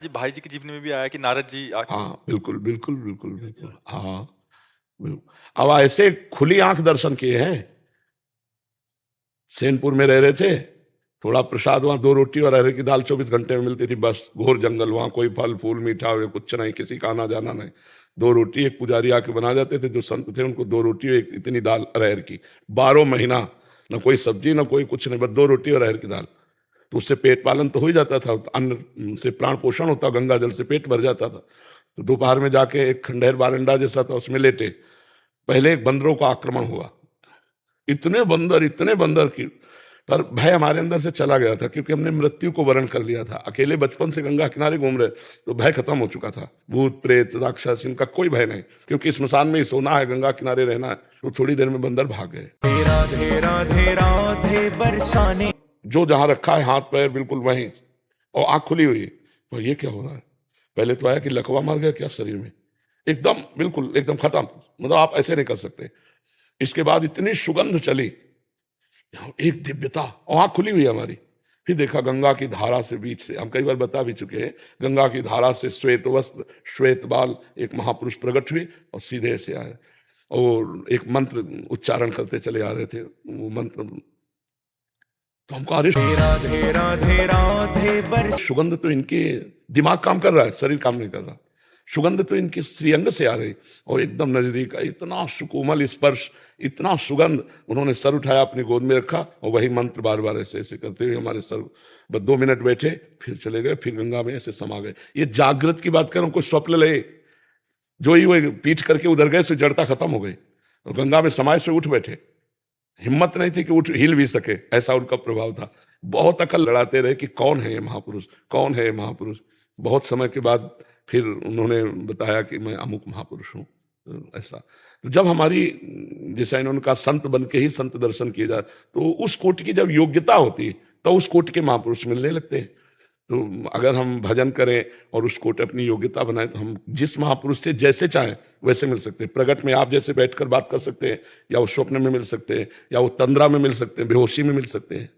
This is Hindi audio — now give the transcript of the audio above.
जी, भाई जी की जीवनी में भी आया कि नारद जी हाँ, बिल्कुल, बिल्कुल, बिल्कुल, बिल्कुल। हाँ, अब ऐसे खुली आंख दर्शन किए हैं। सेनपुर में रह रहे थे, थोड़ा प्रसाद वहां 2 रोटी और अरहर की दाल 24 घंटे में मिलती थी, बस घोर जंगल, वहां कोई फल फूल मीठा कुछ नहीं, किसी का आना जाना नहीं। 2 रोटी एक पुजारी आके बना जाते थे, जो संत थे उनको 2 रोटी एक इतनी दाल अरहर की, 12 महीना न कोई सब्जी न कोई कुछ नहीं, बस 2 रोटी और अरहर की दाल। तो उससे पेट पालन तो हो ही जाता था, अन्न से प्राण पोषण होता, गंगा जल से पेट भर जाता था। तो दोपहर में जाके एक खंडहर बारंडा जैसा था, उसमें लेटे, पहले एक बंदरों का आक्रमण हुआ। इतने बंदर की, पर भय हमारे अंदर से चला गया था, क्योंकि हमने मृत्यु को वरण कर लिया था। अकेले बचपन से गंगा किनारे घूम रहे, तो भय खत्म हो चुका था। भूत प्रेत राक्षस इनका कोई भय नहीं, क्योंकि स्मशान में ही सोना है, गंगा किनारे रहना है। तो थोड़ी देर में बंदर भाग गए। राधे राधे राधे बरसाने, जो जहां रखा है हाथ पैर बिल्कुल वहीं, और आंख खुली हुई। तो ये क्या हो रहा है? पहले तो आया कि लकवा मर गया क्या शरीर में, एकदम बिल्कुल एकदम खत्म, मतलब आप ऐसे नहीं कर सकते। इसके बाद इतनी सुगंध चली, एक दिव्यता, और आंख खुली हुई हमारी। फिर देखा गंगा की धारा से, बीच से, हम कई बार बता भी चुके हैं, गंगा की धारा से श्वेत वस्त्र श्वेत बाल एक महापुरुष प्रकट हुए और सीधे से आए, और एक मंत्र उच्चारण करते चले आ रहे थे। वो मंत्र तो हमको, अरे राधे राधे राधे बरस, सुगंध तो इनके, दिमाग काम कर रहा है, शरीर काम नहीं कर रहा, सुगंध तो इनके श्रीअंग से आ रही, और एकदम नजदीक, इतना सुकोमल स्पर्श, इतना सुगंध। उन्होंने सर उठाया, अपनी गोद में रखा, और वही मंत्र बार बार ऐसे ऐसे करते हुए हमारे सर, बस 2 मिनट बैठे, फिर चले गए, फिर गंगा में ऐसे समा गए। ये जागृत की बात कर रहा हूं, कोई स्वप्न ले, जो ही वो पीठ करके उधर गए, से जड़ता खत्म हो गई, और गंगा में समाये से उठ बैठे। हिम्मत नहीं थी कि उठ हिल भी सके, ऐसा उनका प्रभाव था। बहुत अकल लड़ाते रहे कि कौन है ये महापुरुष, कौन है ये महापुरुष। बहुत समय के बाद फिर उन्होंने बताया कि मैं अमुक महापुरुष हूँ, ऐसा। तो जब हमारी, जैसा इन्होंने कहा, संत बन के ही संत दर्शन किए जाए, तो उस कोटि की जब योग्यता होती है, तो उस कोटि के महापुरुष मिलने लगते हैं। तो अगर हम भजन करें और उस कोटि अपनी योग्यता बनाए, तो हम जिस महापुरुष से जैसे चाहें वैसे मिल सकते हैं। प्रगट में आप जैसे बैठकर बात कर सकते हैं, या वो स्वप्न में मिल सकते हैं, या वो तंद्रा में मिल सकते हैं, बेहोशी में मिल सकते हैं।